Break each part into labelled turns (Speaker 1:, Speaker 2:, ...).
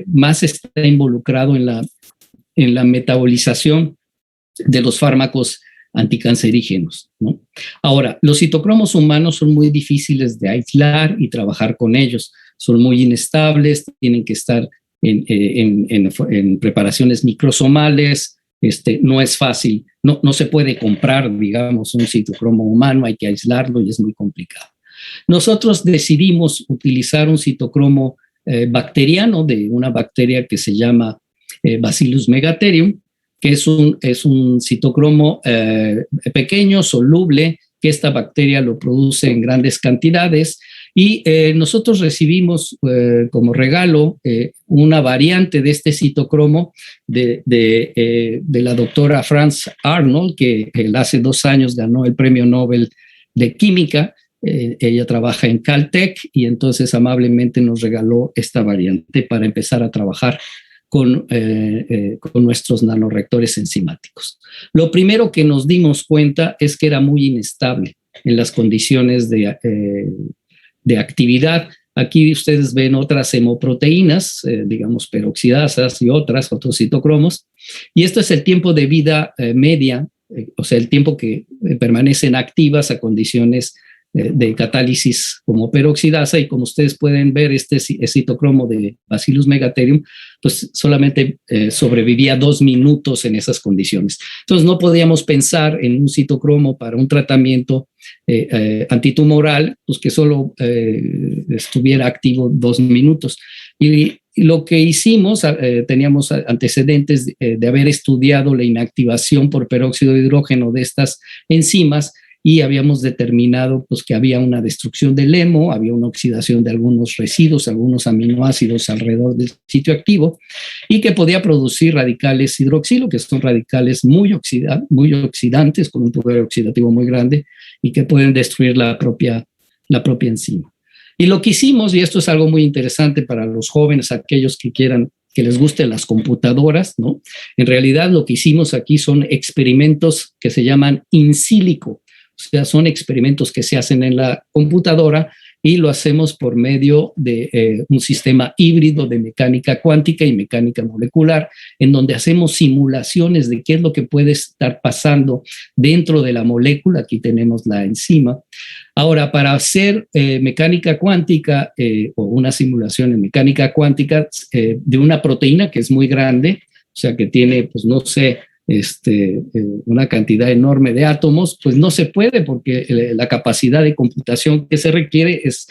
Speaker 1: más está involucrado en la metabolización de los fármacos anticancerígenos, ¿no? Ahora, los citocromos humanos son muy difíciles de aislar y trabajar con ellos. Son muy inestables, tienen que estar en preparaciones microsomales. No es fácil, no se puede comprar, digamos, un citocromo humano, hay que aislarlo y es muy complicado. Nosotros decidimos utilizar un citocromo bacteriano de una bacteria que se llama Bacillus megatherium, que es un citocromo pequeño, soluble, que esta bacteria lo produce en grandes cantidades. Y nosotros recibimos como regalo una variante de este citocromo de la doctora Franz Arnold, que hace 2 años ganó el Premio Nobel de Química. Ella trabaja en Caltech y entonces amablemente nos regaló esta variante para empezar a trabajar con nuestros nanoreactores enzimáticos. Lo primero que nos dimos cuenta es que era muy inestable en las condiciones de actividad. Aquí ustedes ven otras hemoproteínas, digamos peroxidasas y otros citocromos, y esto es el tiempo de vida media, o sea, el tiempo que permanecen activas a condiciones de catálisis como peroxidasa, y como ustedes pueden ver, este citocromo de Bacillus megatherium, pues solamente sobrevivía 2 minutos en esas condiciones. Entonces no podíamos pensar en un citocromo para un tratamiento antitumoral, pues que solo estuviera activo 2 minutos. Y lo que hicimos, teníamos antecedentes de haber estudiado la inactivación por peróxido de hidrógeno de estas enzimas, y habíamos determinado pues, que había una destrucción del hemo, había una oxidación de algunos residuos, algunos aminoácidos alrededor del sitio activo, y que podía producir radicales hidroxilo, que son radicales muy oxidantes, con un poder oxidativo muy grande, y que pueden destruir la propia enzima. Y lo que hicimos, y esto es algo muy interesante para los jóvenes, aquellos que quieran, que les gusten las computadoras, ¿no? En realidad lo que hicimos aquí son experimentos que se llaman in silico. O sea, son experimentos que se hacen en la computadora y lo hacemos por medio de un sistema híbrido de mecánica cuántica y mecánica molecular, en donde hacemos simulaciones de qué es lo que puede estar pasando dentro de la molécula. Aquí tenemos la enzima. Ahora, para hacer mecánica cuántica o una simulación en mecánica cuántica de una proteína que es muy grande, o sea, que tiene, pues no sé, una cantidad enorme de átomos, pues no se puede porque la capacidad de computación que se requiere es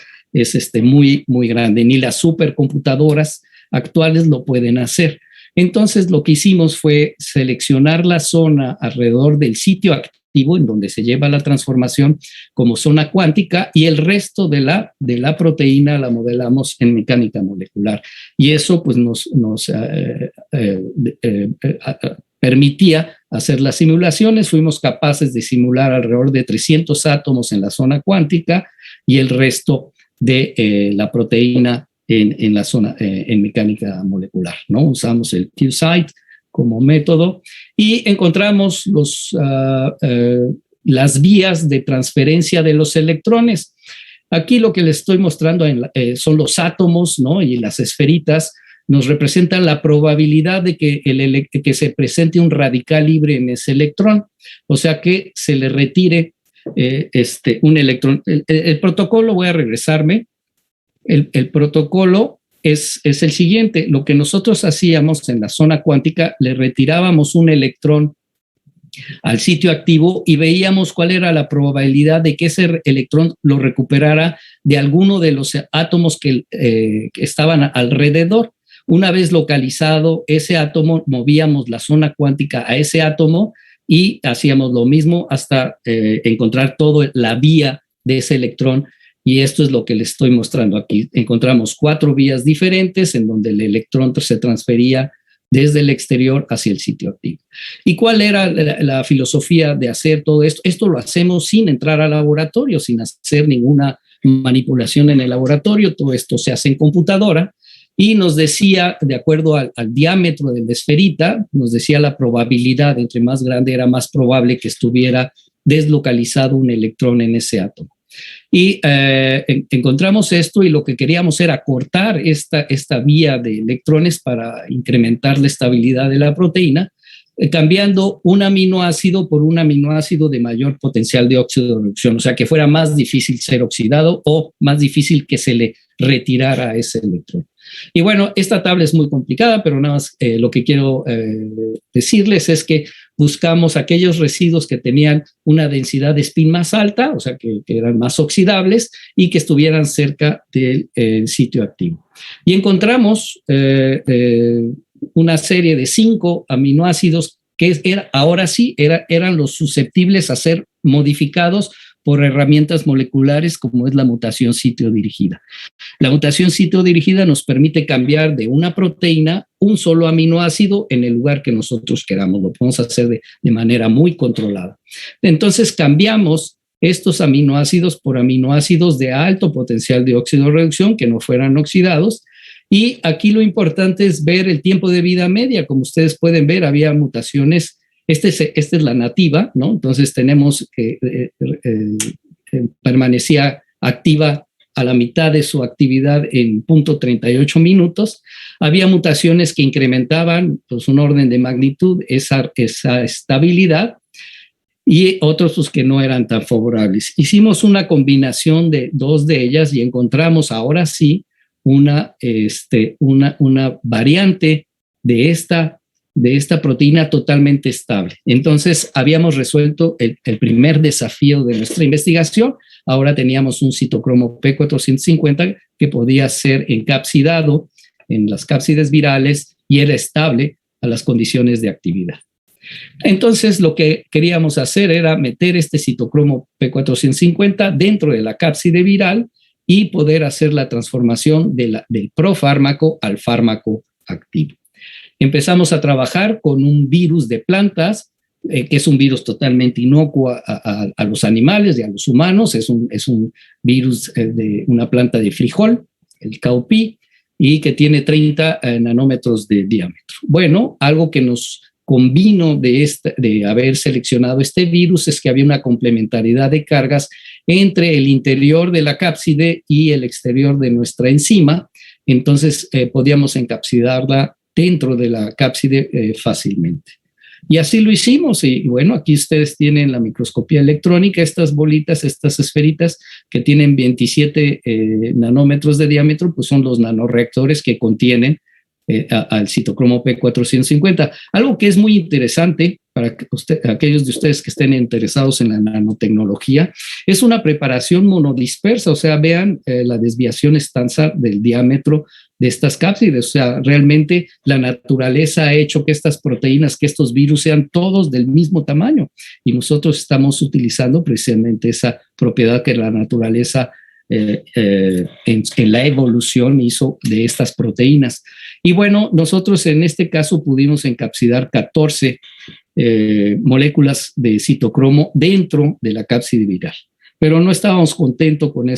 Speaker 1: muy, muy grande. Ni las supercomputadoras actuales lo pueden hacer. Entonces, lo que hicimos fue seleccionar la zona alrededor del sitio activo en donde se lleva la transformación como zona cuántica, y el resto de la proteína la modelamos en mecánica molecular. Y eso pues nos permitía hacer las simulaciones. Fuimos capaces de simular alrededor de 300 átomos en la zona cuántica y el resto de la proteína en la zona en mecánica molecular, ¿no? Usamos el QSIGHT como método y encontramos las vías de transferencia de los electrones. Aquí lo que les estoy mostrando son los átomos, ¿no? Y las esferitas nos representan la probabilidad de que se presente un radical libre en ese electrón, o sea que se le retire un electrón. El protocolo, voy a regresarme, el protocolo es el siguiente. Lo que nosotros hacíamos en la zona cuántica, le retirábamos un electrón al sitio activo y veíamos cuál era la probabilidad de que ese electrón lo recuperara de alguno de los átomos que estaban alrededor. Una vez localizado ese átomo, movíamos la zona cuántica a ese átomo y hacíamos lo mismo hasta encontrar toda la vía de ese electrón. Y esto es lo que les estoy mostrando aquí. Encontramos 4 vías diferentes en donde el electrón se transfería desde el exterior hacia el sitio activo. ¿Y cuál era la filosofía de hacer todo esto? Esto lo hacemos sin entrar al laboratorio, sin hacer ninguna manipulación en el laboratorio. Todo esto se hace en computadora. Y nos decía, de acuerdo al diámetro de la esferita, nos decía la probabilidad, entre más grande era más probable que estuviera deslocalizado un electrón en ese átomo. Y encontramos esto y lo que queríamos era cortar esta vía de electrones para incrementar la estabilidad de la proteína, cambiando un aminoácido por un aminoácido de mayor potencial de óxido de reducción, o sea, que fuera más difícil ser oxidado o más difícil que se le retirara a ese electrón. Y bueno, esta tabla es muy complicada, pero nada más lo que quiero decirles es que buscamos aquellos residuos que tenían una densidad de spin más alta, o sea, que eran más oxidables y que estuvieran cerca del sitio activo. Y encontramos una serie de 5 aminoácidos que ahora sí eran los susceptibles a ser modificados por herramientas moleculares como es la mutación sitio dirigida. La mutación sitio dirigida nos permite cambiar de una proteína un solo aminoácido en el lugar que nosotros queramos. Lo podemos hacer de manera muy controlada. Entonces cambiamos estos aminoácidos por aminoácidos de alto potencial de óxido de reducción que no fueran oxidados. Y aquí lo importante es ver el tiempo de vida media. Como ustedes pueden ver, había mutaciones. Esta es la nativa, ¿no? Entonces tenemos que permanecía activa a la mitad de su actividad en 0.38 minutos. Había mutaciones que incrementaban pues, un orden de magnitud esa estabilidad y otros pues, que no eran tan favorables. Hicimos una combinación de 2 de ellas y encontramos ahora sí una variante de esta proteína totalmente estable. Entonces, habíamos resuelto el primer desafío de nuestra investigación. Ahora teníamos un citocromo P450 que podía ser encapsidado en las cápsides virales y era estable a las condiciones de actividad. Entonces, lo que queríamos hacer era meter este citocromo P450 dentro de la cápside viral y poder hacer la transformación del profármaco al fármaco activo. Empezamos a trabajar con un virus de plantas, que es un virus totalmente inocuo a los animales y a los humanos. Es un virus de una planta de frijol, el caupi, y que tiene 30 nanómetros de diámetro. Bueno, algo que nos convino de haber seleccionado este virus es que había una complementariedad de cargas entre el interior de la cápside y el exterior de nuestra enzima. Entonces, podíamos encapsilarla dentro de la cápside fácilmente. Y así lo hicimos. Y bueno, aquí ustedes tienen la microscopía electrónica, estas bolitas, estas esferitas que tienen 27 nanómetros de diámetro, pues son los nanoreactores que contienen al citocromo P450. Algo que es muy interesante para aquellos de ustedes que estén interesados en la nanotecnología, es una preparación monodispersa, o sea, vean la desviación estándar del diámetro de estas cápsides. O sea, realmente la naturaleza ha hecho que estas proteínas, que estos virus sean todos del mismo tamaño y nosotros estamos utilizando precisamente esa propiedad que la naturaleza en la evolución hizo de estas proteínas. Y bueno, nosotros en este caso pudimos encapsidar 14 moléculas de citocromo dentro de la cápside viral, pero no estábamos contentos con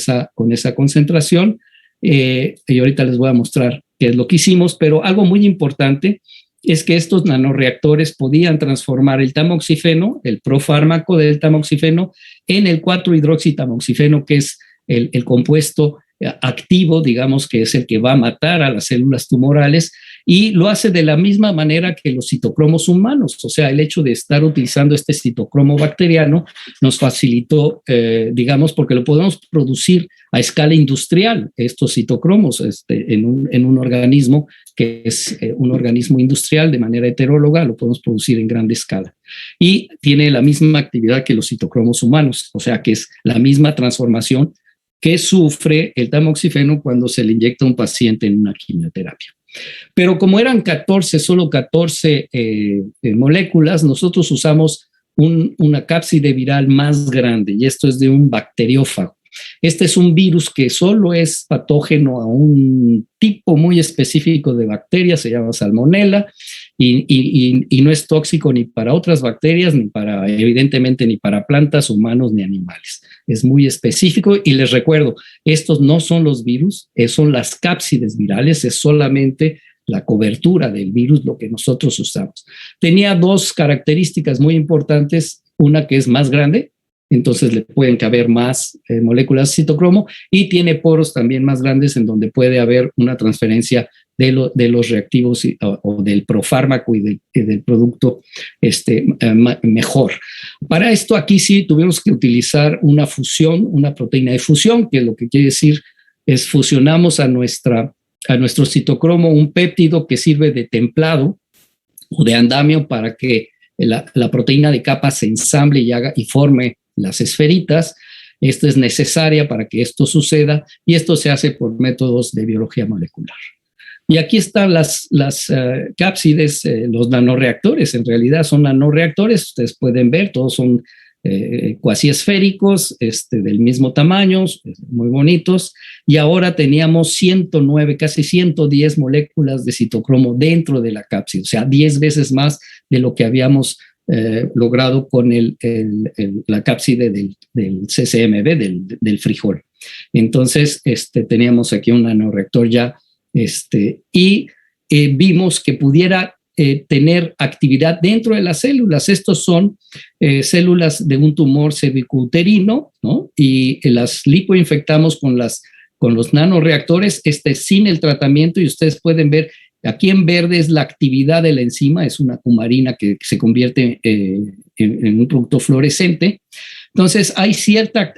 Speaker 1: esa concentración. Y ahorita les voy a mostrar qué es lo que hicimos, pero algo muy importante es que estos nanoreactores podían transformar el tamoxifeno, el profármaco del tamoxifeno, en el 4-hidroxitamoxifeno, que es el compuesto activo, digamos, que es el que va a matar a las células tumorales, y lo hace de la misma manera que los citocromos humanos. O sea, el hecho de estar utilizando este citocromo bacteriano nos facilitó, digamos, porque lo podemos producir a escala industrial, estos citocromos, en un organismo que es un organismo industrial de manera heteróloga, lo podemos producir en grande escala. Y tiene la misma actividad que los citocromos humanos, o sea, que es la misma transformación que sufre el tamoxifeno cuando se le inyecta a un paciente en una quimioterapia. Pero como eran solo 14 moléculas, nosotros usamos una cápside viral más grande, y esto es de un bacteriófago. Este es un virus que solo es patógeno a un tipo muy específico de bacteria, se llama Salmonella, y no es tóxico ni para otras bacterias, evidentemente, ni para plantas, humanos, ni animales. Es muy específico y les recuerdo, estos no son los virus, son las cápsides virales, es solamente la cobertura del virus lo que nosotros usamos. Tenía 2 características muy importantes, una que es más grande, entonces le pueden caber más moléculas de citocromo, y tiene poros también más grandes en donde puede haber una transferencia de los reactivos o del profármaco y del producto mejor. Para esto aquí sí tuvimos que utilizar una fusión, una proteína de fusión, que lo que quiere decir es fusionamos a nuestro citocromo un péptido que sirve de templado o de andamio para que la proteína de capa se ensamble y forme las esferitas. Esto es necesaria para que esto suceda, y esto se hace por métodos de biología molecular. Y aquí están las cápsides, los nanoreactores. En realidad son nanoreactores, ustedes pueden ver, todos son cuasi esféricos, del mismo tamaño, muy bonitos. Y ahora teníamos 109, casi 110 moléculas de citocromo dentro de la cápside, o sea, 10 veces más de lo que habíamos logrado con la cápside del CCMB, del frijol. Entonces, teníamos aquí un nanoreactor ya, y vimos que pudiera tener actividad dentro de las células. Estos son células de un tumor cervicouterino, ¿no? Y las lipoinfectamos con los nanoreactores, sin el tratamiento, y ustedes pueden ver aquí en verde es la actividad de la enzima, es una cumarina que se convierte en un producto fluorescente. Entonces, hay cierta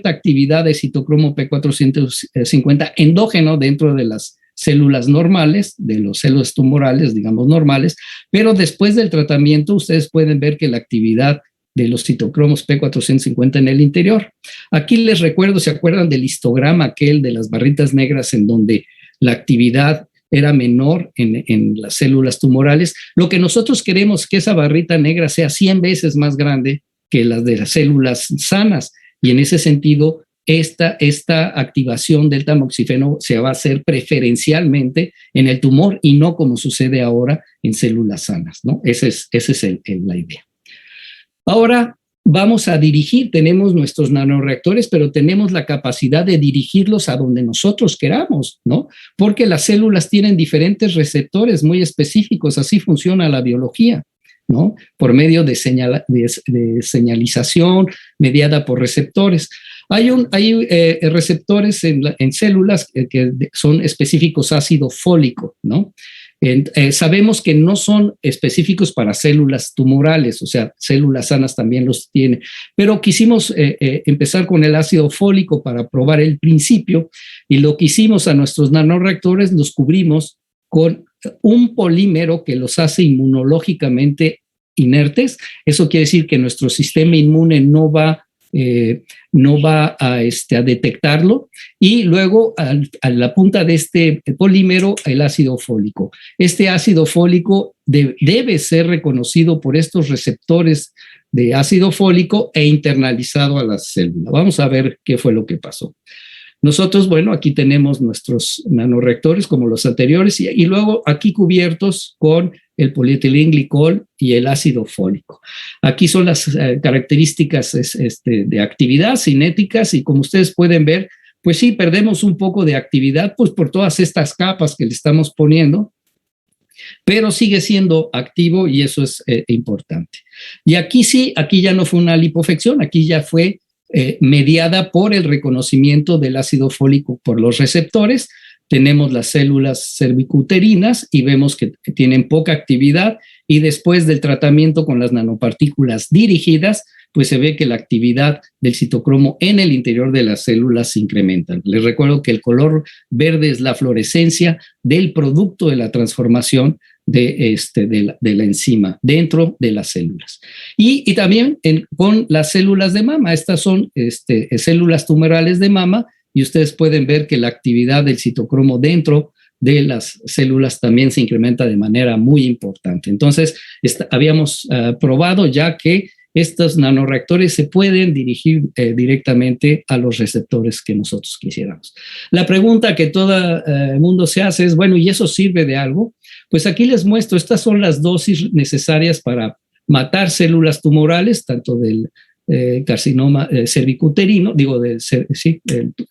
Speaker 1: actividad de citocromo P450 endógeno dentro de las células normales, de las células tumorales, digamos normales, pero después del tratamiento ustedes pueden ver que la actividad de los citocromos P450 en el interior. Aquí les recuerdo, ¿se acuerdan del histograma aquel de las barritas negras en donde la actividad era menor en las células tumorales? Lo que nosotros queremos es que esa barrita negra sea 100 veces más grande que las de las células sanas, y en ese sentido esta activación del tamoxifeno se va a hacer preferencialmente en el tumor y no como sucede ahora en células sanas, ¿no? Esa es la idea. Ahora vamos a dirigir, tenemos nuestros nanoreactores, pero tenemos la capacidad de dirigirlos a donde nosotros queramos, ¿no? Porque las células tienen diferentes receptores muy específicos, así funciona la biología, ¿no? Por medio de señalización mediada por receptores. Hay receptores en células que son específicos ácido fólico, ¿no? Sabemos que no son específicos para células tumorales, o sea, células sanas también los tienen, pero quisimos empezar con el ácido fólico para probar el principio, y lo que hicimos a nuestros nanoreactores, los cubrimos con un polímero que los hace inmunológicamente inertes. Eso quiere decir que nuestro sistema inmune no va a detectarlo, y luego a la punta de este polímero el ácido fólico. Este ácido fólico debe ser reconocido por estos receptores de ácido fólico e internalizado a la célula. Vamos a ver qué fue lo que pasó. Nosotros, bueno, aquí tenemos nuestros nanoreactores como los anteriores, y luego aquí cubiertos con el polietilenglicol y el ácido fólico. Aquí son las características de actividad cinéticas, y como ustedes pueden ver, pues sí, perdemos un poco de actividad pues por todas estas capas que le estamos poniendo, pero sigue siendo activo, y eso es importante. Y aquí sí, aquí ya no fue una lipofección, aquí ya fue mediada por el reconocimiento del ácido fólico por los receptores. Tenemos las células cervicouterinas y vemos que tienen poca actividad, y después del tratamiento con las nanopartículas dirigidas, pues se ve que la actividad del citocromo en el interior de las células se incrementa. Les recuerdo que el color verde es la fluorescencia del producto de la transformación de la enzima dentro de las células. Y también con las células de mama. Estas son células tumorales de mama, y ustedes pueden ver que la actividad del citocromo dentro de las células también se incrementa de manera muy importante. Entonces, habíamos probado ya que estos nanoreactores se pueden dirigir directamente a los receptores que nosotros quisiéramos. La pregunta que todo el mundo se hace es, bueno, ¿y eso sirve de algo? Pues aquí les muestro, estas son las dosis necesarias para matar células tumorales, tanto del carcinoma cervicuterino, de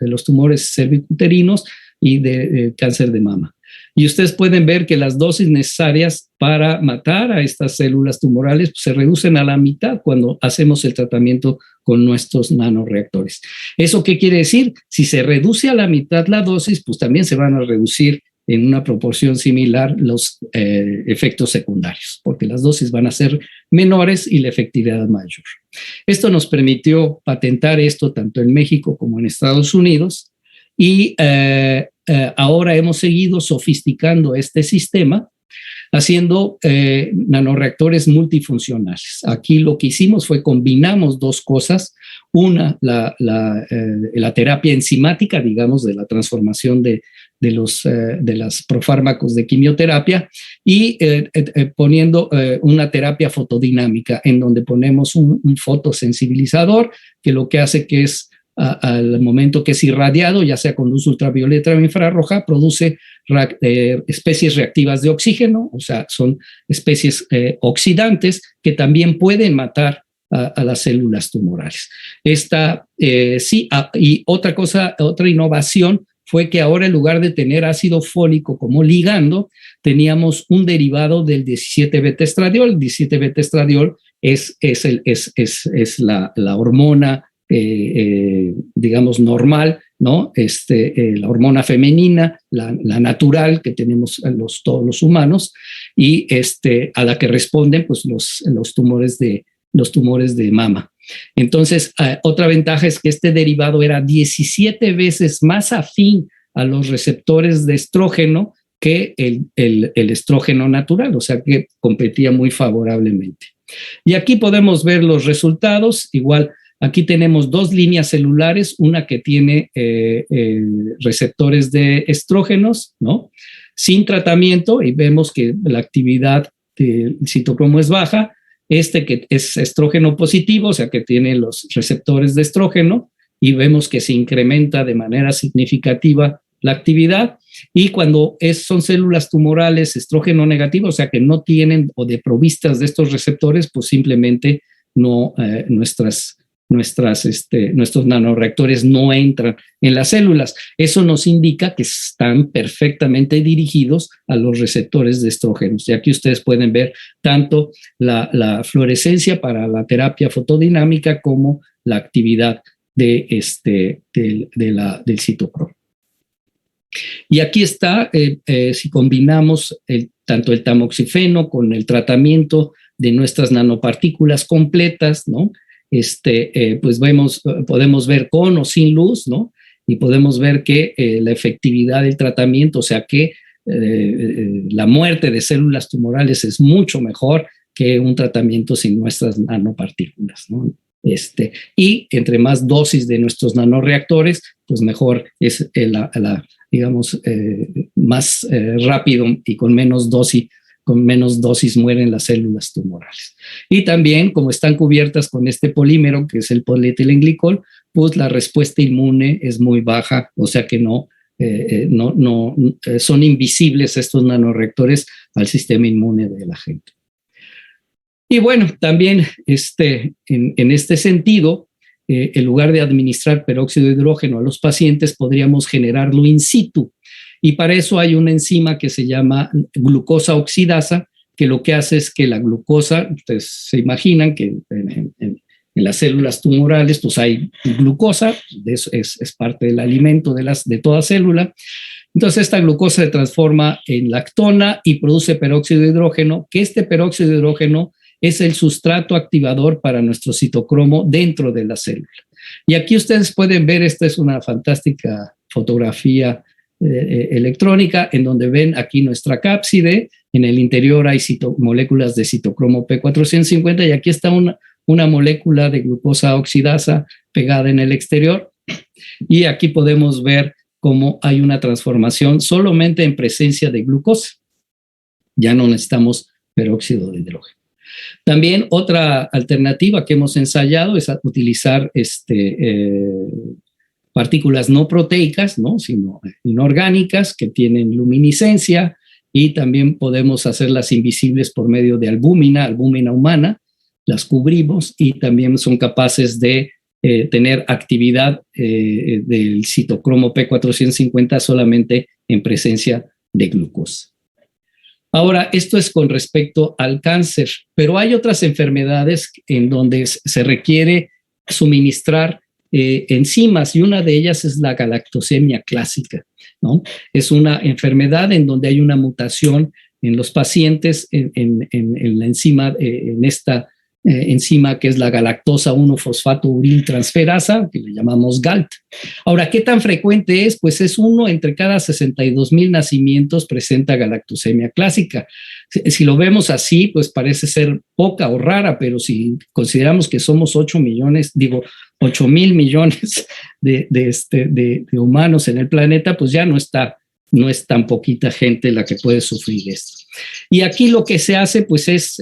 Speaker 1: los tumores cervicuterinos y de cáncer de mama. Y ustedes pueden ver que las dosis necesarias para matar a estas células tumorales pues, se reducen a la mitad cuando hacemos el tratamiento con nuestros nanoreactores. ¿Eso qué quiere decir? Si se reduce a la mitad la dosis, pues también se van a reducir en una proporción similar los efectos secundarios, porque las dosis van a ser menores y la efectividad mayor. Esto nos permitió patentar esto tanto en México como en Estados Unidos y ahora hemos seguido sofisticando este sistema haciendo nanoreactores multifuncionales. Aquí lo que hicimos fue combinamos dos cosas. Una, la terapia enzimática, digamos, de la transformación de las profármacos de quimioterapia y poniendo una terapia fotodinámica en donde ponemos un fotosensibilizador que lo que hace que es al momento que es irradiado, ya sea con luz ultravioleta o infrarroja, produce especies reactivas de oxígeno, o sea, son especies oxidantes que también pueden matar a las células tumorales. Y otra innovación fue que ahora en lugar de tener ácido fólico como ligando, teníamos un derivado del 17-beta-estradiol. El 17-beta-estradiol es la hormona digamos, normal, ¿no? La hormona femenina, la natural que tenemos todos los humanos, y a la que responden pues, los tumores de mama. Entonces, otra ventaja es que este derivado era 17 veces más afín a los receptores de estrógeno que el estrógeno natural, o sea que competía muy favorablemente. Y aquí podemos ver los resultados, igual. Aquí tenemos dos líneas celulares, una que tiene receptores de estrógenos, ¿no? Sin tratamiento, y vemos que la actividad del citocromo es baja. Que es estrógeno positivo, o sea que tiene los receptores de estrógeno, y vemos que se incrementa de manera significativa la actividad. Y cuando son células tumorales estrógeno negativo, o sea que no tienen o desprovistas de estos receptores, pues simplemente no, nuestros nanoreactores no entran en las células. Eso nos indica que están perfectamente dirigidos a los receptores de estrógenos. Y aquí ustedes pueden ver tanto la fluorescencia para la terapia fotodinámica como la actividad del citocromo. Y aquí está, si combinamos tanto el tamoxifeno con el tratamiento de nuestras nanopartículas completas, ¿no? Pues podemos ver con o sin luz, ¿no? Y podemos ver que la efectividad del tratamiento, o sea que la muerte de células tumorales es mucho mejor que un tratamiento sin nuestras nanopartículas, ¿no? Y entre más dosis de nuestros nanoreactores, pues mejor es digamos, más rápido y con menos dosis mueren las células tumorales. Y también, como están cubiertas con este polímero, que es el polietilenglicol, pues la respuesta inmune es muy baja, o sea que no son invisibles estos nanoreactores al sistema inmune de la gente. Y bueno, también en este sentido, en lugar de administrar peróxido de hidrógeno a los pacientes, podríamos generarlo in situ. Y para eso hay una enzima que se llama glucosa oxidasa, que lo que hace es que la glucosa, ustedes se imaginan que en las células tumorales pues hay glucosa, es parte del alimento de toda célula. Entonces esta glucosa se transforma en lactona y produce peróxido de hidrógeno, que este peróxido de hidrógeno es el sustrato activador para nuestro citocromo dentro de la célula. Y aquí ustedes pueden ver, esta es una fantástica fotografía electrónica en donde ven aquí nuestra cápside, en el interior hay moléculas de citocromo P450 y aquí está una molécula de glucosa oxidasa pegada en el exterior y aquí podemos ver cómo hay una transformación solamente en presencia de glucosa. Ya no necesitamos peróxido de hidrógeno. También otra alternativa que hemos ensayado es utilizar partículas no proteicas, ¿no? Sino inorgánicas que tienen luminiscencia y también podemos hacerlas invisibles por medio de albúmina humana, las cubrimos y también son capaces de tener actividad del citocromo P450 solamente en presencia de glucosa. Ahora, esto es con respecto al cáncer, pero hay otras enfermedades en donde se requiere suministrar enzimas, y una de ellas es la galactosemia clásica, ¿no? Es una enfermedad en donde hay una mutación en los pacientes en la enzima, en esta enzima que es la galactosa 1-fosfato-urintransferasa, que le llamamos GALT. Ahora, ¿qué tan frecuente es? Pues es 1 entre cada 62,000 nacimientos presenta galactosemia clásica. Si lo vemos así, pues parece ser poca o rara, pero si consideramos que somos 8,000 millones de humanos en el planeta, pues ya no es tan poquita gente la que puede sufrir esto. Y aquí lo que se hace, pues, es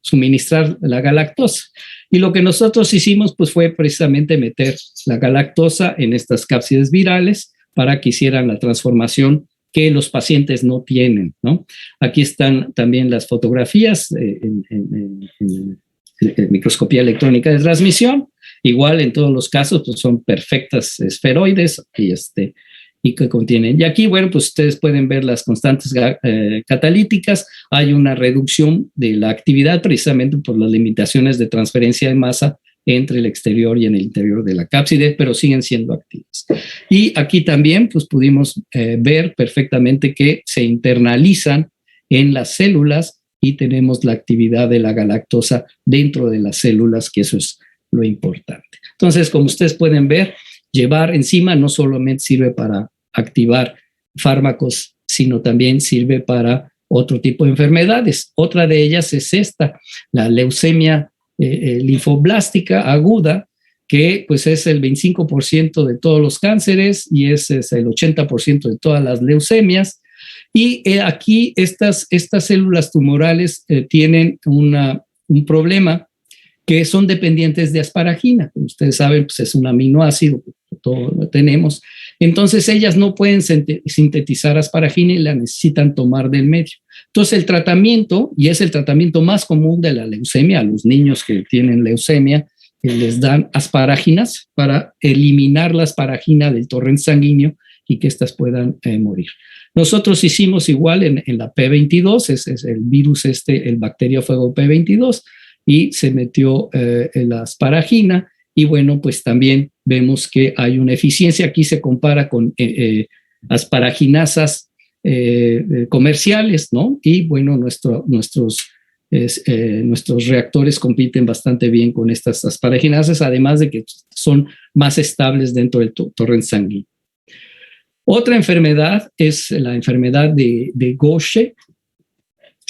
Speaker 1: suministrar la galactosa. Y lo que nosotros hicimos, pues, fue precisamente meter la galactosa en estas cápsides virales para que hicieran la transformación que los pacientes no tienen, ¿no? Aquí están también las fotografías en microscopía electrónica de transmisión. Igual en todos los casos, pues son perfectas esferoides y que contienen. Y aquí, bueno, pues ustedes pueden ver las constantes catalíticas. Hay una reducción de la actividad precisamente por las limitaciones de transferencia de masa entre el exterior y en el interior de la cápside, pero siguen siendo activas. Y aquí también, pues pudimos ver perfectamente que se internalizan en las células y tenemos la actividad de la galactosa dentro de las células, que eso es lo importante. Entonces, como ustedes pueden ver, llevar enzima no solamente sirve para activar fármacos, sino también sirve para otro tipo de enfermedades. Otra de ellas es esta, la leucemia linfoblástica aguda, que pues es el 25% de todos los cánceres y ese es el 80% de todas las leucemias. Y aquí estas células tumorales tienen un problema, que son dependientes de asparagina. Como ustedes saben, pues es un aminoácido, todo lo tenemos. Entonces, ellas no pueden sintetizar asparagina y la necesitan tomar del medio. Entonces, el tratamiento, y es el tratamiento más común de la leucemia, a los niños que tienen leucemia, les dan asparaginas para eliminar la asparagina del torrente sanguíneo y que éstas puedan morir. Nosotros hicimos igual en la P22, es el virus el bacteriófago P22, y se metió la asparagina, y bueno, pues también vemos que hay una eficiencia. Aquí se compara con asparaginasas comerciales, ¿no? Y bueno, nuestros reactores compiten bastante bien con estas asparaginasas, además de que son más estables dentro del torrente sanguíneo. Otra enfermedad es la enfermedad de Gaucher.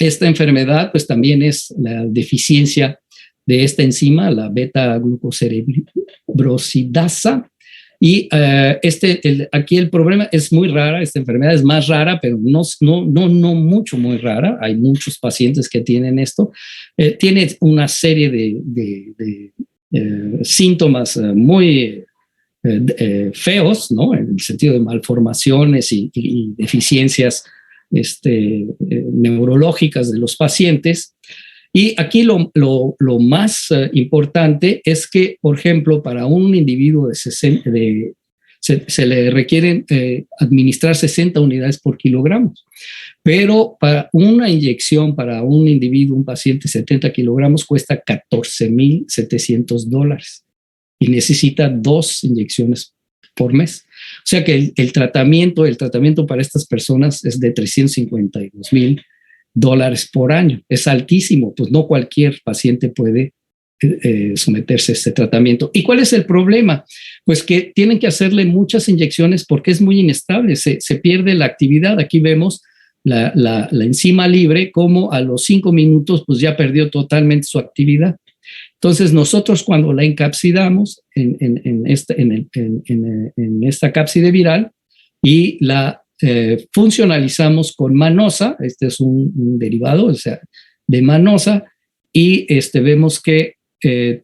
Speaker 1: Esta enfermedad, pues también es la deficiencia de esta enzima, la beta-glucocerebrosidasa. Y aquí el problema es muy rara, esta enfermedad es más rara, pero no mucho muy rara. Hay muchos pacientes que tienen esto. Tiene una serie de síntomas muy feos, ¿no? En el sentido de malformaciones y deficiencias neurológicas de los pacientes. Y aquí lo más importante es que, por ejemplo, para un individuo se le requieren administrar 60 unidades por kilogramo, pero para una inyección para un individuo, un paciente 70 kilogramos, cuesta $14,700 y necesita 2 inyecciones por mes. O sea que el tratamiento para estas personas es de $352,000 por año. Es altísimo, pues no cualquier paciente puede someterse a este tratamiento. ¿Y cuál es el problema? Pues que tienen que hacerle muchas inyecciones porque es muy inestable, se pierde la actividad. Aquí vemos la enzima libre, como a los 5 minutos pues ya perdió totalmente su actividad. Entonces nosotros cuando la encapsidamos en esta cápside viral y la funcionalizamos con manosa, este es un derivado, o sea, de manosa, y vemos que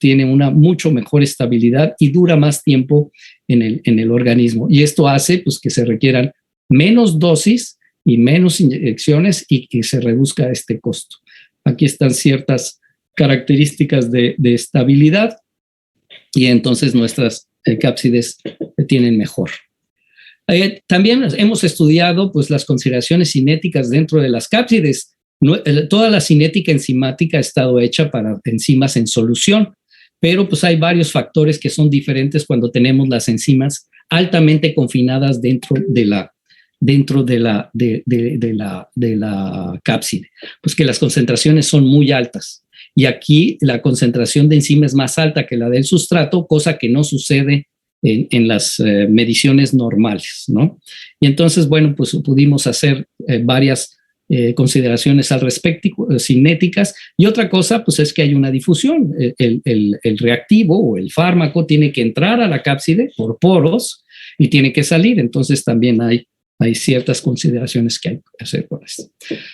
Speaker 1: tiene una mucho mejor estabilidad y dura más tiempo en el organismo. Y esto hace pues, que se requieran menos dosis y menos inyecciones y que se reduzca este costo. Aquí están ciertas características de estabilidad y entonces nuestras cápsides tienen mejor. También hemos estudiado pues, las consideraciones cinéticas dentro de las cápsides. Toda la cinética enzimática ha estado hecha para enzimas en solución, pero pues hay varios factores que son diferentes cuando tenemos las enzimas altamente confinadas dentro de la cápside, pues que las concentraciones son muy altas. Y aquí la concentración de enzima es más alta que la del sustrato, cosa que no sucede en las mediciones normales, ¿no? Y entonces, bueno, pues pudimos hacer varias consideraciones al respecto, cinéticas. Y otra cosa, pues es que hay una difusión. El reactivo o el fármaco tiene que entrar a la cápside por poros y tiene que salir. Entonces también hay ciertas consideraciones que hay que hacer por esto.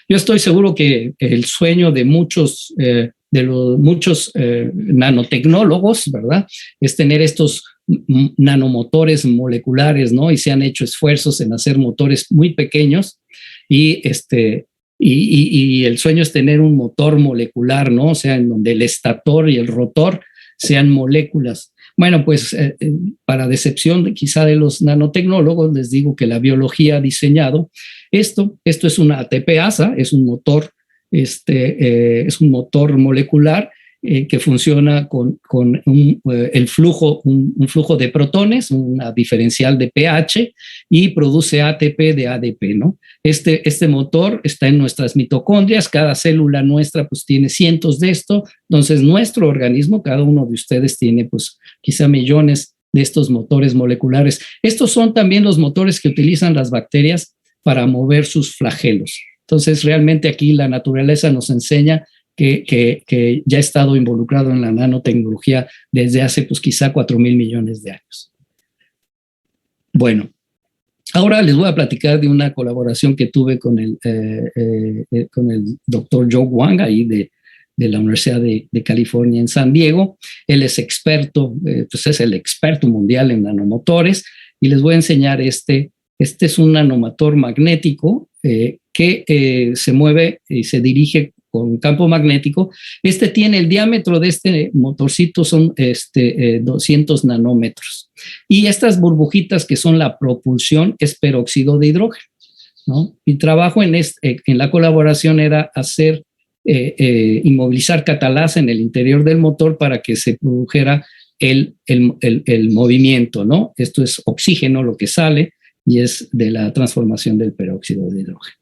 Speaker 1: Yo estoy seguro que el sueño de muchos nanotecnólogos, ¿verdad?, es tener estos nanomotores moleculares, ¿no? Y se han hecho esfuerzos en hacer motores muy pequeños y el sueño es tener un motor molecular, ¿no? O sea, en donde el estator y el rotor sean moléculas. Bueno, pues para decepción quizá de los nanotecnólogos, les digo que la biología ha diseñado esto es una ATPasa, es un motor, es un motor molecular que funciona con el flujo, un flujo de protones, una diferencial de pH y produce ATP de ADP, ¿no? Este motor está en nuestras mitocondrias, cada célula nuestra pues tiene cientos de esto, entonces nuestro organismo, cada uno de ustedes tiene pues quizá millones de estos motores moleculares. Estos son también los motores que utilizan las bacterias para mover sus flagelos. Entonces realmente aquí la naturaleza nos enseña que ya ha estado involucrado en la nanotecnología desde hace pues quizá 4,000 millones de años. Bueno, ahora les voy a platicar de una colaboración que tuve con el doctor Joe Wang, ahí de la Universidad de California en San Diego. Él es experto, pues es el experto mundial en nanomotores, y les voy a enseñar este es un nanomotor magnético que se mueve y se dirige con campo magnético. Tiene el diámetro de este motorcito son 200 nanómetros. Y estas burbujitas que son la propulsión es peróxido de hidrógeno, ¿no? Mi trabajo en la colaboración era hacer inmovilizar catalasa en el interior del motor para que se produjera el movimiento, ¿no? Esto es oxígeno lo que sale y es de la transformación del peróxido de hidrógeno.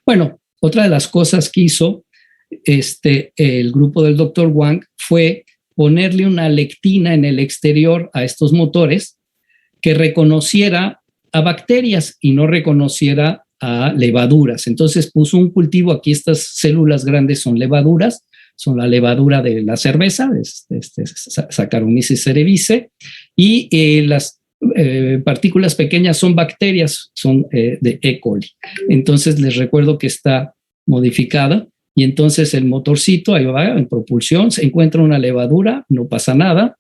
Speaker 1: Bueno, otra de las cosas que hizo el grupo del Dr. Wang fue ponerle una lectina en el exterior a estos motores que reconociera a bacterias y no reconociera a levaduras. Entonces puso un cultivo, aquí estas células grandes son levaduras, son la levadura de la cerveza, Saccharomyces cerevisiae, y las partículas pequeñas son bacterias, son de E. coli. Entonces les recuerdo que está modificada. Y entonces el motorcito, ahí va, en propulsión, se encuentra una levadura, no pasa nada,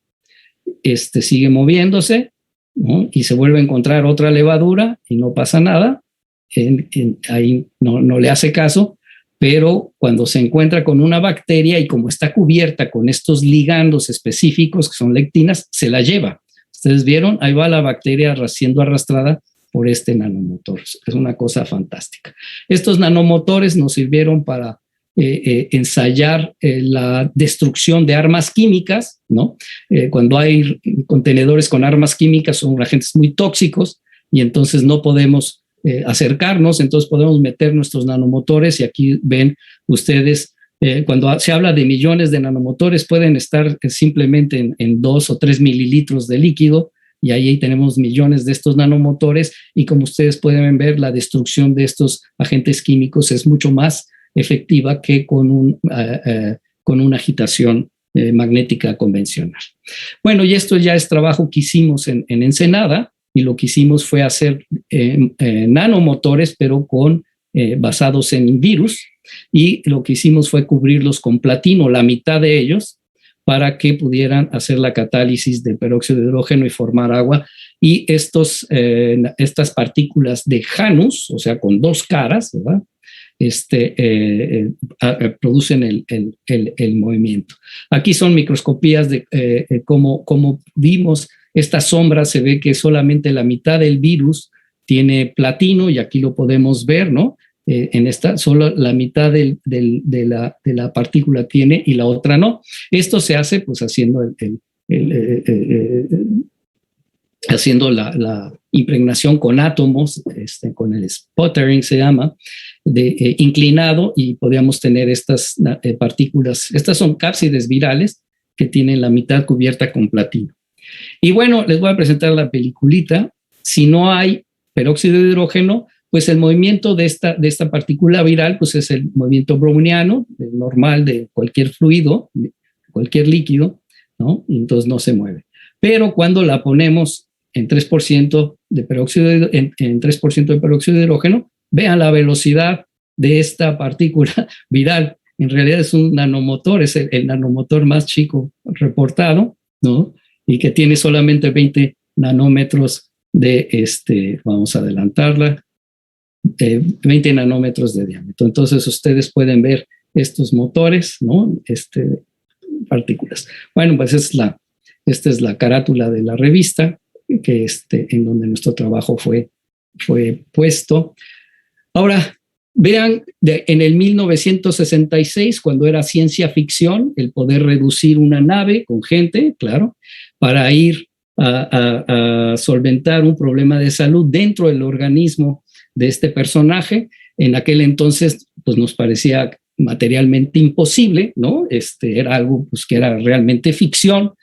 Speaker 1: sigue moviéndose, ¿no? Y se vuelve a encontrar otra levadura y no pasa nada, ahí no le hace caso, pero cuando se encuentra con una bacteria y como está cubierta con estos ligandos específicos que son lectinas, se la lleva. Ustedes vieron, ahí va la bacteria siendo arrastrada por este nanomotor. Es una cosa fantástica. Estos nanomotores nos sirvieron para ensayar la destrucción de armas químicas, ¿no? Cuando hay contenedores con armas químicas son agentes muy tóxicos y entonces no podemos acercarnos, entonces podemos meter nuestros nanomotores y aquí ven ustedes, cuando se habla de millones de nanomotores pueden estar simplemente en 2 o 3 mililitros de líquido y ahí tenemos millones de estos nanomotores y como ustedes pueden ver la destrucción de estos agentes químicos es mucho más efectiva que con una agitación magnética convencional. Bueno, y esto ya es trabajo que hicimos en Ensenada y lo que hicimos fue hacer nanomotores, pero basados en virus, y lo que hicimos fue cubrirlos con platino, la mitad de ellos, para que pudieran hacer la catálisis del peróxido de hidrógeno y formar agua. Y estas partículas de Janus, o sea, con 2 caras, ¿verdad?, producen el movimiento. Aquí son microscopías de cómo vimos esta sombra, se ve que solamente la mitad del virus tiene platino, y aquí lo podemos ver, ¿no? En esta, solo la mitad de la partícula tiene y la otra no. Esto se hace pues haciendo haciendo la impregnación con átomos, con el sputtering se llama, inclinado, y podríamos tener estas partículas. Estas son cápsides virales que tienen la mitad cubierta con platino. Y bueno, les voy a presentar la peliculita. Si no hay peróxido de hidrógeno, pues el movimiento de esta partícula viral pues es el movimiento browniano, normal de cualquier fluido, cualquier líquido, ¿no? Y entonces no se mueve. Pero cuando la ponemos en 3% de peróxido en 3% de peróxido de hidrógeno, vean la velocidad de esta partícula viral. En realidad es un nanomotor, es el nanomotor más chico reportado, ¿no? Y que tiene solamente 20 nanómetros vamos a adelantarla, 20 nanómetros de diámetro. Entonces ustedes pueden ver estos motores, ¿no? Partículas. Bueno, pues esta es la carátula de la revista, que en donde nuestro trabajo fue puesto. Ahora, vean, en el 1966, cuando era ciencia ficción, el poder reducir una nave con gente, claro, para ir a solventar un problema de salud dentro del organismo de este personaje, en aquel entonces pues nos parecía materialmente imposible, ¿no? Era algo pues que era realmente ficción.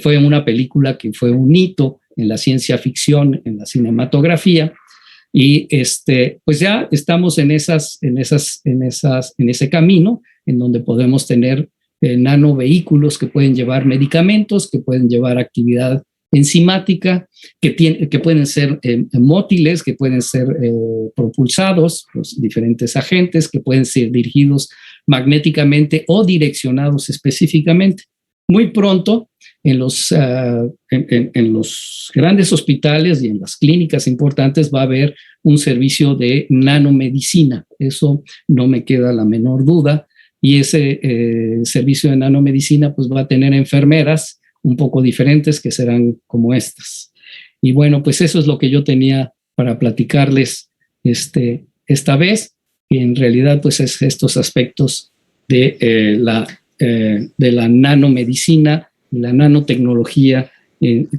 Speaker 1: Fue una película que fue un hito en la ciencia ficción, en la cinematografía, y pues ya estamos en ese camino en donde podemos tener nanovehículos que pueden llevar medicamentos, que pueden llevar actividad enzimática, que pueden ser mótiles, que pueden ser propulsados, los diferentes agentes, que pueden ser dirigidos magnéticamente o direccionados específicamente. Muy pronto, en los grandes hospitales y en las clínicas importantes va a haber un servicio de nanomedicina. Eso no me queda la menor duda. Y ese servicio de nanomedicina pues va a tener enfermeras un poco diferentes que serán como estas. Y bueno, pues eso es lo que yo tenía para platicarles esta vez. Y en realidad pues es estos aspectos de la nanomedicina y la nanotecnología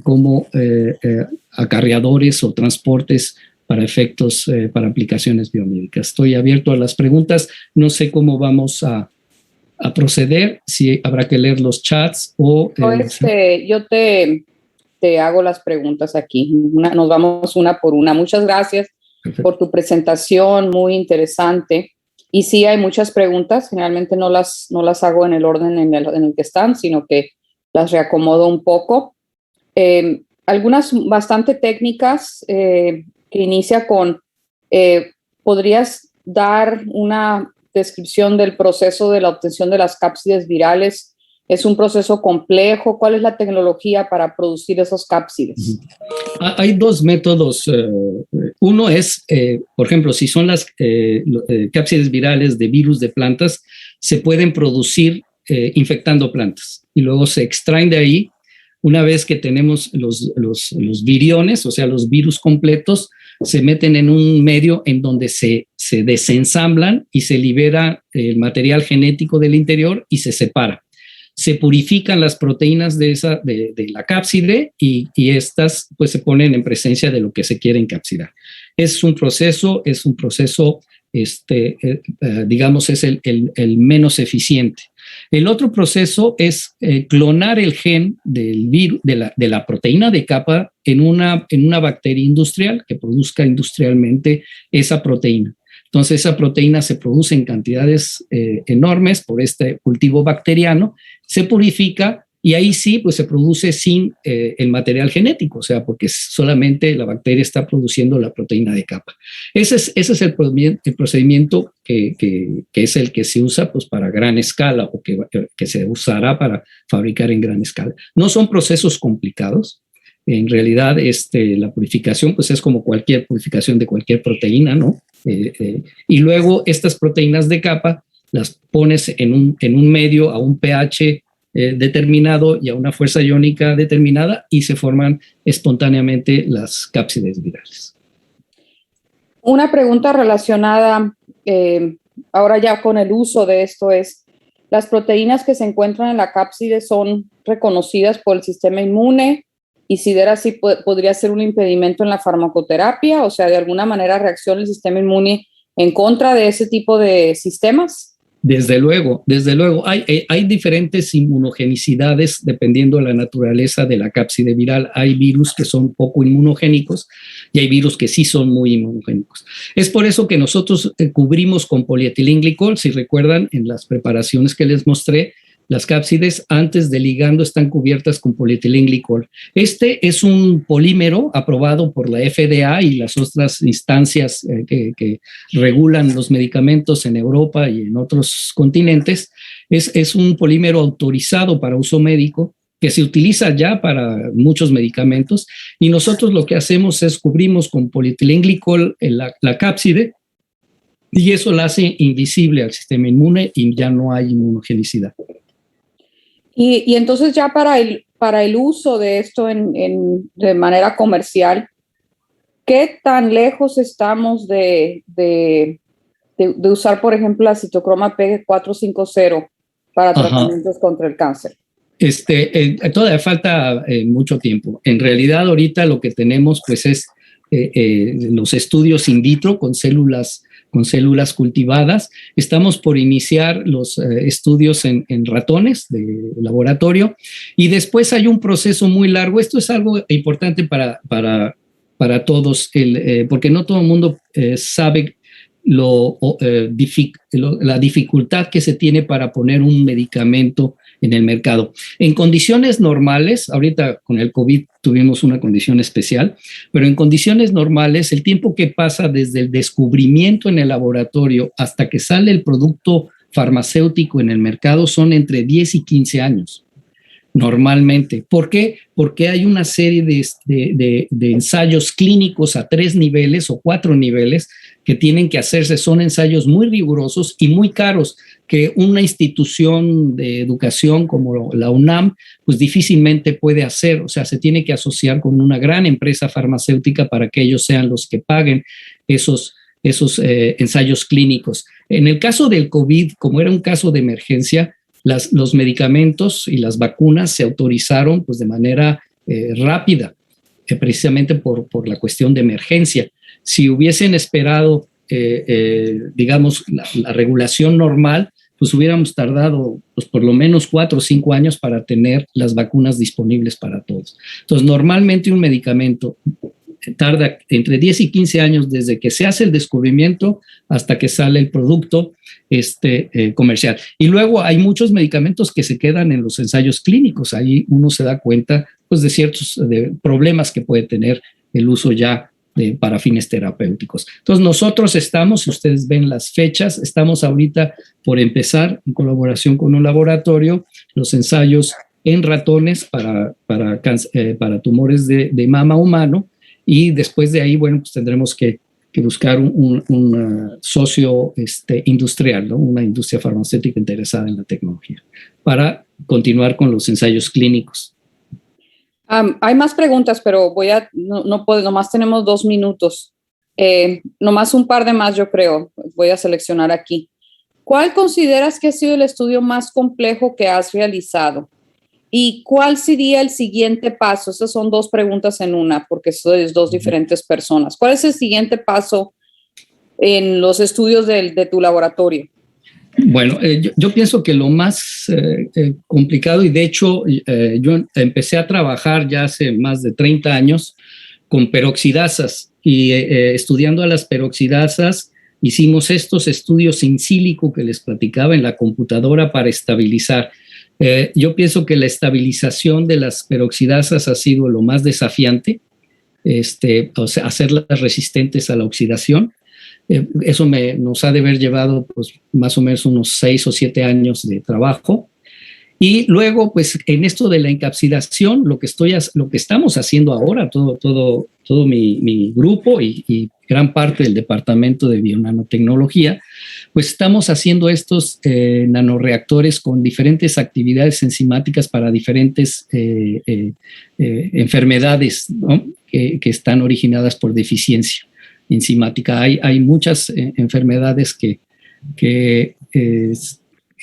Speaker 1: como acarreadores o transportes para efectos, para aplicaciones biomédicas. Estoy abierto a las preguntas. No sé cómo vamos a proceder, si habrá que leer los chats o...
Speaker 2: yo te hago las preguntas aquí. Nos vamos una por una. Muchas gracias. Perfecto. Por tu presentación, muy interesante. Y sí, hay muchas preguntas. Generalmente no las hago en el orden en el que están, sino que las reacomodo un poco. Algunas bastante técnicas que inicia con, ¿podrías dar una descripción del proceso de la obtención de las cápsides virales? ¿Es un proceso complejo? ¿Cuál es la tecnología para producir esos cápsides?
Speaker 1: Hay dos métodos. Uno es, por ejemplo, si son las cápsides virales de virus de plantas, se pueden producir infectando plantas y luego se extraen de ahí. Una vez que tenemos los viriones, o sea, los virus completos, se meten en un medio en donde se desensamblan y se libera el material genético del interior y se separa. Se purifican las proteínas de la cápside y estas pues se ponen en presencia de lo que se quiere encapsidar. Es un proceso digamos, es el menos eficiente. El otro proceso es clonar el gen del virus, de la proteína de capa en una bacteria industrial que produzca industrialmente esa proteína. Entonces, esa proteína se produce en cantidades enormes por este cultivo bacteriano, se purifica y ahí sí, pues se produce sin el material genético, o sea, porque solamente la bacteria está produciendo la proteína de capa. Ese es el procedimiento que es el que se usa pues, para gran escala o que se usará para fabricar en gran escala. No son procesos complicados. En realidad, la purificación pues, es como cualquier purificación de cualquier proteína, ¿no? Y luego estas proteínas de capa las pones en un medio a un pH determinado y a una fuerza iónica determinada y se forman espontáneamente las cápsides virales.
Speaker 2: Una pregunta relacionada ahora ya con el uso de esto es, ¿las proteínas que se encuentran en la cápside son reconocidas por el sistema inmune? Y si era así, ¿podría ser un impedimento en la farmacoterapia? O sea, de alguna manera reacciona el sistema inmune en contra de ese tipo de sistemas.
Speaker 1: Desde luego, hay diferentes inmunogenicidades dependiendo de la naturaleza de la cápside viral. Hay virus que son poco inmunogénicos y hay virus que sí son muy inmunogénicos. Es por eso que nosotros cubrimos con polietilenglicol, si recuerdan, en las preparaciones que les mostré, las cápsides antes del ligando están cubiertas con polietilenglicol. Este es un polímero aprobado por la FDA y las otras instancias que regulan los medicamentos en Europa y en otros continentes. Es un polímero autorizado para uso médico que se utiliza ya para muchos medicamentos y nosotros lo que hacemos es cubrimos con polietilenglicol la cápside y eso la hace invisible al sistema inmune y ya no hay inmunogenicidad.
Speaker 2: Y entonces ya para el uso de esto de manera comercial, ¿qué tan lejos estamos de usar, por ejemplo, la citocroma P450 para tratamientos contra el cáncer?
Speaker 1: Todavía falta mucho tiempo. En realidad ahorita lo que tenemos pues es los estudios in vitro con células cultivadas. Estamos por iniciar los estudios en ratones de laboratorio y después hay un proceso muy largo. Esto es algo importante para todos, porque no todo el mundo sabe la dificultad que se tiene para poner un medicamento en el mercado. En condiciones normales, ahorita con el COVID tuvimos una condición especial, pero en condiciones normales, el tiempo que pasa desde el descubrimiento en el laboratorio hasta que sale el producto farmacéutico en el mercado son entre 10 y 15 años. Normalmente. ¿Por qué? Porque hay una serie de ensayos clínicos a 3 niveles o 4 niveles que tienen que hacerse. Son ensayos muy rigurosos y muy caros que una institución de educación como la UNAM pues difícilmente puede hacer. O sea, se tiene que asociar con una gran empresa farmacéutica para que ellos sean los que paguen esos ensayos clínicos. En el caso del COVID, como era un caso de emergencia, los medicamentos y las vacunas se autorizaron pues de manera rápida, precisamente por la cuestión de emergencia. Si hubiesen esperado, digamos, la regulación normal, pues hubiéramos tardado pues, por lo menos 4 o 5 años para tener las vacunas disponibles para todos. Entonces, normalmente un medicamento tarda entre 10 y 15 años desde que se hace el descubrimiento hasta que sale el producto comercial. Y luego hay muchos medicamentos que se quedan en los ensayos clínicos. Ahí uno se da cuenta pues, de ciertos problemas que puede tener el uso ya para fines terapéuticos. Entonces nosotros estamos, si ustedes ven las fechas, estamos ahorita por empezar en colaboración con un laboratorio los ensayos en ratones para tumores de mama humano. Y después de ahí, bueno, pues tendremos que buscar un socio industrial, ¿no? Una industria farmacéutica interesada en la tecnología para continuar con los ensayos clínicos.
Speaker 2: Hay más preguntas, pero no puedo, nomás tenemos 2 minutos. Nomás un par de más, yo creo. Voy a seleccionar aquí. ¿Cuál consideras que ha sido el estudio más complejo que has realizado? ¿Y cuál sería el siguiente paso? Esas son 2 preguntas en una, porque sois 2 diferentes personas. ¿Cuál es el siguiente paso en los estudios de tu laboratorio?
Speaker 1: Bueno, yo pienso que lo más complicado, y de hecho yo empecé a trabajar ya hace más de 30 años con peroxidasas y estudiando a las peroxidasas hicimos estos estudios in silico que les platicaba en la computadora para estabilizar. Yo pienso que la estabilización de las peroxidasas ha sido lo más desafiante, o sea, hacerlas resistentes a la oxidación. Eso nos ha de haber llevado pues, más o menos unos 6 o 7 años de trabajo. Y luego, pues en esto de la encapsidación, lo que estamos haciendo ahora, todo mi grupo y gran parte del departamento de bionanotecnología, pues estamos haciendo estos nanoreactores con diferentes actividades enzimáticas para diferentes enfermedades, ¿no? que están originadas por deficiencia. enzimática. Hay muchas enfermedades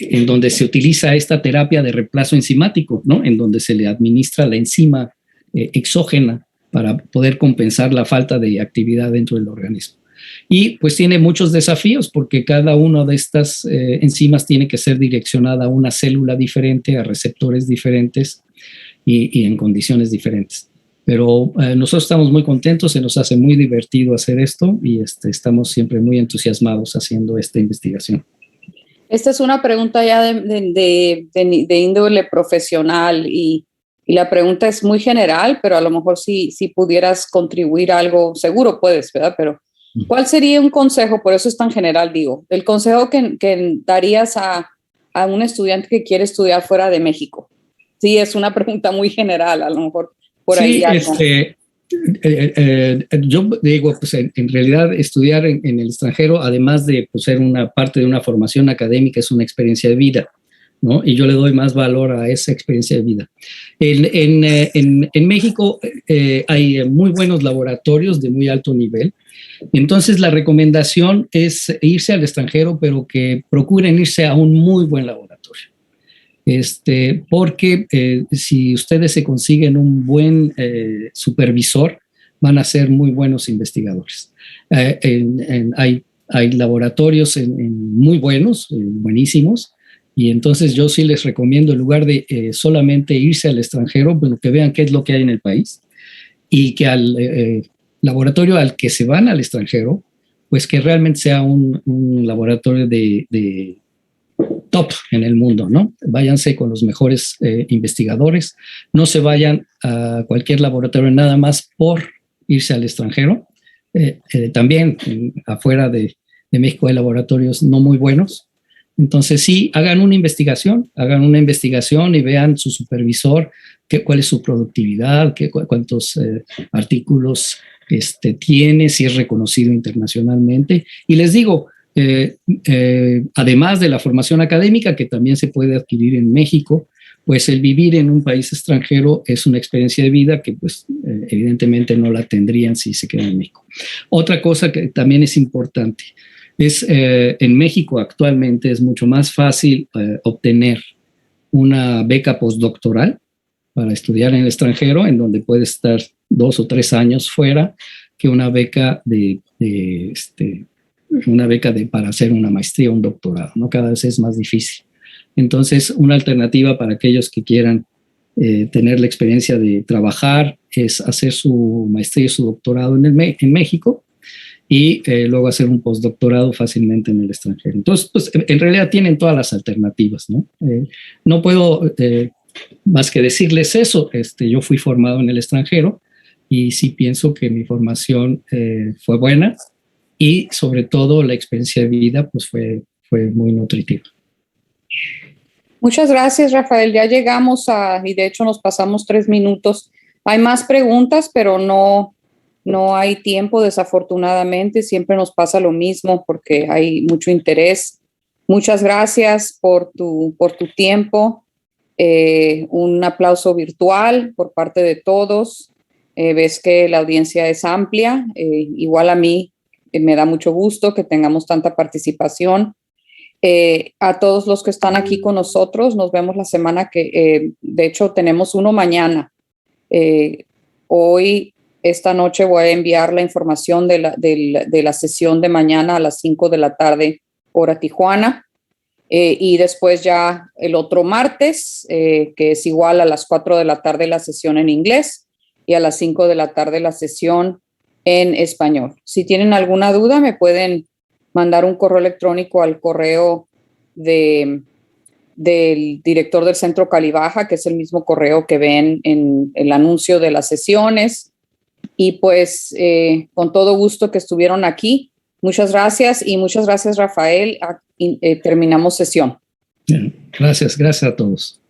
Speaker 1: en donde se utiliza esta terapia de reemplazo enzimático, ¿no? En donde se le administra la enzima exógena para poder compensar la falta de actividad dentro del organismo. Y pues tiene muchos desafíos porque cada una de estas enzimas tiene que ser direccionada a una célula diferente, a receptores diferentes y en condiciones diferentes. Pero nosotros estamos muy contentos, se nos hace muy divertido hacer esto y estamos siempre muy entusiasmados haciendo esta investigación.
Speaker 2: Esta es una pregunta ya de índole profesional y la pregunta es muy general, pero a lo mejor si pudieras contribuir a algo, seguro puedes, ¿verdad? Pero ¿cuál sería un consejo? Por eso es tan general, digo. El consejo que darías a un estudiante que quiere estudiar fuera de México. Sí, es una pregunta muy general, a lo mejor por ahí.
Speaker 1: Sí, yo digo, pues en realidad estudiar en el extranjero, además de pues, ser una parte de una formación académica, es una experiencia de vida, ¿no? Y yo le doy más valor a esa experiencia de vida. En México hay muy buenos laboratorios de muy alto nivel. Entonces, la recomendación es irse al extranjero, pero que procuren irse a un muy buen laboratorio. Porque si ustedes se consiguen un buen supervisor, van a ser muy buenos investigadores. Hay laboratorios muy buenos, buenísimos, y entonces yo sí les recomiendo, en lugar de solamente irse al extranjero, bueno, que vean qué es lo que hay en el país y que al laboratorio al que se van al extranjero, pues que realmente sea un laboratorio de top en el mundo, ¿no? Váyanse con los mejores investigadores, no se vayan a cualquier laboratorio nada más por irse al extranjero. También afuera de México hay laboratorios no muy buenos. Entonces sí, hagan una investigación y vean su supervisor, cuál es su productividad, cuántos artículos tiene, si es reconocido internacionalmente. Y les digo, además de la formación académica, que también se puede adquirir en México, pues el vivir en un país extranjero es una experiencia de vida que pues evidentemente no la tendrían si se quedan en México. Otra cosa que también es importante es en México actualmente es mucho más fácil obtener una beca postdoctoral para estudiar en el extranjero, en donde puedes estar 2 o 3 años fuera, que una beca para hacer una maestría o un doctorado, ¿no? Cada vez es más difícil. Entonces, una alternativa para aquellos que quieran tener la experiencia de trabajar es hacer su maestría y su doctorado en México y luego hacer un postdoctorado fácilmente en el extranjero. Entonces, pues, en realidad tienen todas las alternativas, ¿no? No puedo más que decirles eso. Yo fui formado en el extranjero y sí pienso que mi formación fue buena. Y sobre todo la experiencia de vida pues fue muy nutritiva.
Speaker 2: Muchas gracias, Rafael. Ya llegamos y de hecho nos pasamos 3 minutos. Hay más preguntas, pero no hay tiempo, desafortunadamente. Siempre nos pasa lo mismo porque hay mucho interés. Muchas gracias por tu tiempo. Un aplauso virtual por parte de todos. Ves que la audiencia es amplia. Igual a mí. Me da mucho gusto que tengamos tanta participación. A todos los que están aquí con nosotros, nos vemos la semana que, de hecho, tenemos uno mañana. Hoy, esta noche, voy a enviar la información de la sesión de mañana a las 5 de la tarde, hora Tijuana. Y después ya el otro martes, que es igual a las 4 de la tarde la sesión en inglés y a las 5 de la tarde la sesión en español. Si tienen alguna duda, me pueden mandar un correo electrónico al correo del director del Centro Calibaja, que es el mismo correo que ven en el anuncio de las sesiones. Y pues con todo gusto que estuvieron aquí. Muchas gracias y muchas gracias, Rafael. Terminamos sesión.
Speaker 1: Gracias a todos.